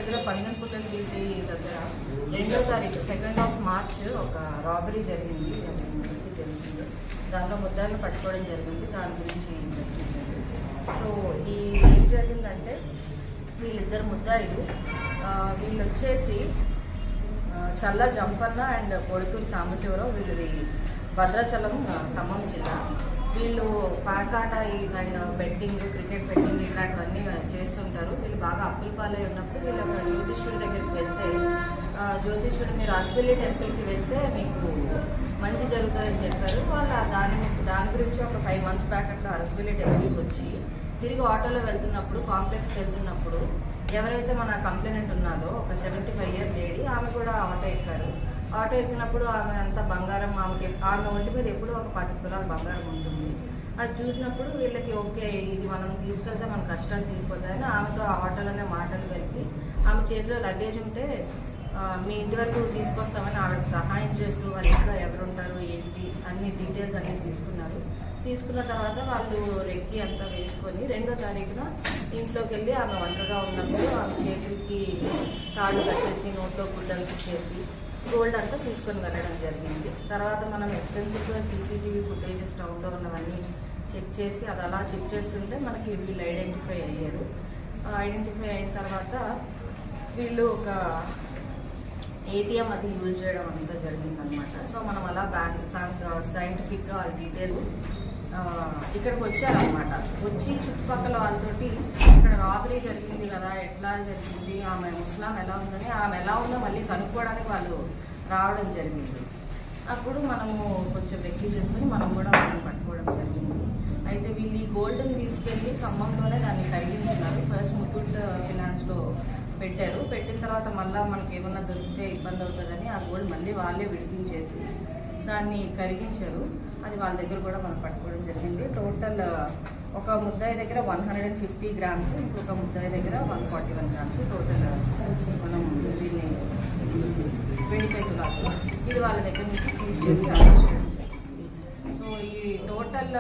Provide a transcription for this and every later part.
దగ్గర పంగన్పుల్లకి దగ్గర 2వ తారీఖు 2 మార్చ్ ఒక రాబరీ జరిగింది, అది అందరికీ తెలిసింది. దానిలో ముద్దాయిలను పట్టుకోవడం జరిగింది. దాని గురించి ఇన్వెస్టిగేషన్. సో ఏం జరిగిందంటే వీళ్ళిద్దరు ముద్దాయిలు, వీళ్ళు వచ్చేసి చల్ల జంపన్న అండ్ కొడుకులు సాంబశివరావు, వీళ్ళది భద్రాచలం ఖమ్మం జిల్లా. వీళ్ళు పాకాట అండ్ బెట్టింగ్, క్రికెట్ బెట్టింగ్ ఇట్లాంటివన్నీ చేస్తుంటారు. వీళ్ళు బాగా అప్పుల పాలై ఉన్నప్పుడు వీళ్ళు ఒక జ్యోతిష్యుడి దగ్గరికి వెళ్తే, జ్యోతిష్యుడు మీరు అశ్విల్లి టెంపుల్కి వెళ్తే మీకు మంచి జరుగుతుందని చెప్పారు. వాళ్ళు దాని గురించి ఒక 5 months బ్యాక్ అట్లా అశ్విల్లి టెంపుల్కి వచ్చి తిరిగి ఆటోలో వెళ్తున్నప్పుడు, కాంప్లెక్స్కి వెళ్తున్నప్పుడు ఎవరైతే మన కంప్లైనెంట్ ఉన్నారో ఒక 75 year లేడీ, ఆమె కూడా ఆటో ఎక్కారు. ఆటో ఎక్కినప్పుడు ఆమె అంతా బంగారం, ఆమె ఒంటి మీద ఎప్పుడూ ఒక 10 తులాల బంగారం ఉంటుంది. అది చూసినప్పుడు వీళ్ళకి ఓకే, ఇది మనం తీసుకెళ్తే మన కష్టాలు తీరిపోతాయని ఆమెతో ఆటోలోనే మాటలు కలిపి ఆమె చేతిలో లగేజ్ ఉంటే మీ ఇంటి వరకు తీసుకొస్తామని ఆవిడకి సహాయం చేస్తూ వాళ్ళ ఇంట్లో ఎవరుంటారు ఏంటి అన్ని డీటెయిల్స్ అన్నీ తీసుకున్నారు. తీసుకున్న తర్వాత వాళ్ళు రెక్కి అంతా వేసుకొని 2వ తారీఖున ఇంట్లోకి వెళ్ళి ఆమె ఒంటరిగా ఉన్నప్పుడు ఆమె చేతులకి తాళ్ళు కట్టేసి నోట్లో గుడ్డలు చేసి గోల్డ్ అంతా తీసుకొని వెళ్ళడం జరిగింది. తర్వాత మనం ఎక్స్టెన్సివ్గా CCTV ఫుటేజెస్ టౌన్లో ఉన్నవన్నీ చెక్ చేసి అది అలా చెక్ చేస్తుంటే మనకి వీళ్ళు ఐడెంటిఫై అయ్యారు. ఐడెంటిఫై అయిన తర్వాత వీళ్ళు ఒక ATM అది యూజ్ చేయడం అంతా జరిగిందనమాట. సో మనం అలా సైంటిఫిక్గా వాళ్ళ డీటెయిల్ ఇక్కడికి వచ్చారనమాట. వచ్చి చుట్టుపక్కల వాళ్ళతోటి ఇక్కడ రాబరీ జరిగింది కదా, ఎట్లా జరిగింది, ఆమె ముస్లాం ఎలా ఉందని, ఆమె ఎలా ఉందో మళ్ళీ కనుక్కోవడానికి వాళ్ళు రావడం జరిగింది. అప్పుడు మనము కొంచెం వెక్కి చేసుకుని మనం కూడా వాళ్ళని పట్టుకోవడం జరిగింది. అయితే వీళ్ళు ఈ గోల్డ్ని తీసుకెళ్ళి ఖమ్మంలోనే దాన్ని కరిగించినారు. ఫస్ట్ ముత్తూట్ ఫినాన్స్లో పెట్టారు. పెట్టిన తర్వాత మళ్ళీ మనకి ఏమన్నా దొరికితే ఇబ్బంది అవుతుందని ఆ గోల్డ్ మళ్ళీ వాళ్ళే విడిపించేసి దాన్ని కరిగించారు. అది వాళ్ళ దగ్గర కూడా మనం పట్టుకోవడం జరిగింది. టోటల్ ఒక ముద్దాయి దగ్గర 150 grams, ఇంకొక ముద్దాయి దగ్గర 141 grams, టోటల్ మనం దీన్ని 25 తులాస్ ఇది వాళ్ళ దగ్గర నుంచి సీజ్ చేసి అరెస్ట్ చేయడం జరిగింది. సో ఈ టోటల్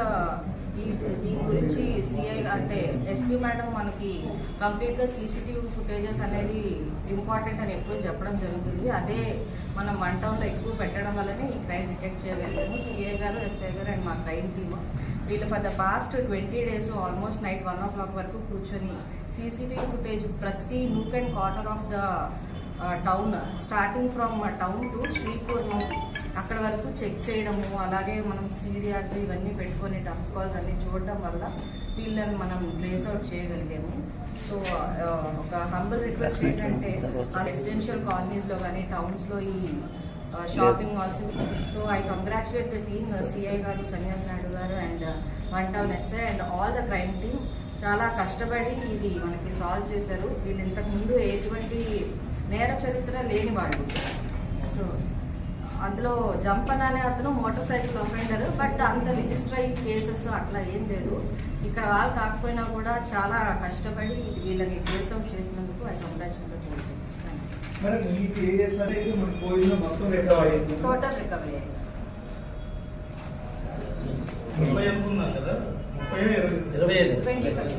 దీని గురించి సిఐ అంటే SP మేడం మనకి కంప్లీట్గా CCTV ఫుటేజెస్ అనేది ఇంపార్టెంట్ అని ఎప్పుడూ చెప్పడం జరుగుతుంది. అదే మనం 1 townలో ఎక్కువ పెట్టడం వల్లనే ఈ క్రైమ్ డిటెక్ట్ చేయగలిగాము. CI గారు, SI గారు అండ్ మా క్రైమ్ టీమ్ వీళ్ళు for the past 20 days almost night 1 o'clock వరకు కూర్చొని CCTV ఫుటేజ్ ప్రతి nook and corner of the town, starting from town to Sripur అక్కడ వరకు చెక్ చేయడము, అలాగే మనం CDRs ఇవన్నీ పెట్టుకొని డంప్ కాల్స్ అన్ని చూడడం వల్ల వీళ్ళని మనం ట్రేస్ అవుట్ చేయగలిగాము. సో ఒక హంబుల్ రిక్వెస్ట్ ఏంటంటే రెసిడెన్షియల్ కాలనీస్లో కానీ టౌన్స్లో ఈ shopping malls. So I congratulate the team, CI గారు, సన్యాస్ నాయుడు గారు and 1 town SI and all the crime team చాలా కష్టపడి ఇది మనకి సాల్వ్ చేశారు. వీళ్ళు ఇంతకుముందు ఎటువంటి నేర చరిత్ర లేని వాళ్ళు. సో అందులో జంపన్ అనే అతను మోటార్ సైకిల్ అఫెండర్, బట్ అంత రిజిస్టర్ అయ్యి కేసెస్ అట్లా ఏం లేదు. ఇక్కడ వాళ్ళు కాకపోయినా కూడా చాలా కష్టపడి వీళ్ళని కేసు అవుట్ చేసినందుకు ఐ కంగ్రాచులేట్. టోటల్ రికవరీ అయ్యింది 25.